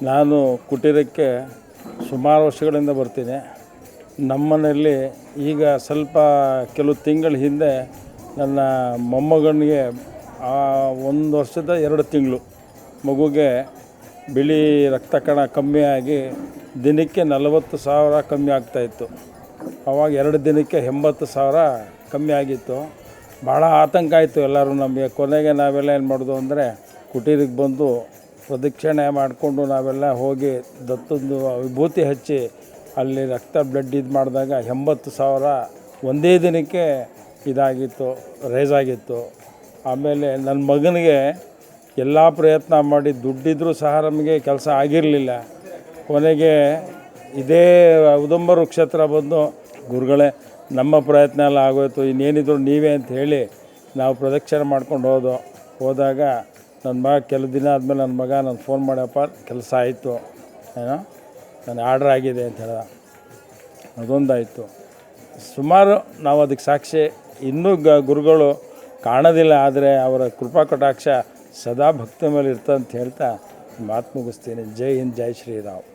ನಾನು ಕುಟೀರಕ್ಕೆ ಸುಮಾರು ವರ್ಷಗಳಿಂದ ಬರ್ತೀನಿ. ನಮ್ಮನೆಯಲ್ಲಿ ಈಗ ಸ್ವಲ್ಪ ಕೆಲವು ತಿಂಗಳ ಹಿಂದೆ ನನ್ನ ಮೊಮ್ಮಗನಿಗೆ 1 ವರ್ಷದ 2 ತಿಂಗಳು ಮಗುಗೆ ಬಿಳಿ ರಕ್ತ ಕಣ ಕಮ್ಮಿಯಾಗಿ ದಿನಕ್ಕೆ 40,000 ಕಮ್ಮಿ ಆಗ್ತಾಯಿತ್ತು. ಆವಾಗ 2 ದಿನಕ್ಕೆ 80,000 ಕಮ್ಮಿ ಆಗಿತ್ತು. ಭಾಳ ಆತಂಕ ಆಯಿತು ಎಲ್ಲರೂ ನಮಗೆ. ಕೊನೆಗೆ ನಾವೆಲ್ಲ ಏನು ಮಾಡೋದು ಅಂದರೆ ಕುಟೀರಿಗೆ ಬಂದು ಪ್ರದಕ್ಷಿಣೆ ಮಾಡಿಕೊಂಡು ನಾವೆಲ್ಲ ಹೋಗಿ ದತ್ತಂದು ವಿಭೂತಿ ಹಚ್ಚಿ ಅಲ್ಲಿ ರಕ್ತ ಬ್ಲಡ್ ಇದು ಮಾಡಿದಾಗ 80,000 ಒಂದೇ ದಿನಕ್ಕೆ ಇದಾಗಿತ್ತು, ರೈಸ್ ಆಗಿತ್ತು. ಆಮೇಲೆ ನನ್ನ ಮಗನಿಗೆ ಎಲ್ಲ ಪ್ರಯತ್ನ ಮಾಡಿ ದುಡ್ಡಿದ್ರೂ ಸಹ ನಮಗೆ ಕೆಲಸ ಆಗಿರಲಿಲ್ಲ. ಕೊನೆಗೆ ಇದೇ ಉದಂಬ ವೃಕ್ಷತ್ರ ಬಂದು ಗುರುಗಳೇ ನಮ್ಮ ಪ್ರಯತ್ನ ಎಲ್ಲ ಆಗೋಯ್ತು, ಇನ್ನೇನಿದ್ರು ನೀವೇ ಅಂತ ಹೇಳಿ ನಾವು ಪ್ರದಕ್ಷಿಣೆ ಮಾಡ್ಕೊಂಡು ಹೋದಾಗ ನನ್ನ ಮಗ ಕೆಲವು ದಿನ ಆದಮೇಲೆ ನನ್ನ ಮಗ ನಾನು ಫೋನ್ ಮಾಡ್ಯಪ್ಪ ಕೆಲಸ ಆಯಿತು, ಏನೋ ನಾನು ಆರ್ಡ್ರ್ ಆಗಿದೆ ಅಂತ ಹೇಳ್ದ. ಅದೊಂದಾಯಿತು. ಸುಮಾರು ನಾವು ಅದಕ್ಕೆ ಸಾಕ್ಷಿ. ಇನ್ನೂ ಗುರುಗಳು ಕಾಣೋದಿಲ್ಲ, ಆದರೆ ಅವರ ಕೃಪಾ ಕಟಾಕ್ಷ ಸದಾ ಭಕ್ತಿ ಮೇಲೆ ಇರ್ತಂತ ಹೇಳ್ತಾ ಮಾತು ಮುಗಿಸ್ತೀನಿ. ಜೈ ಹಿಂದ್, ಜೈ ಶ್ರೀರಾಮ್.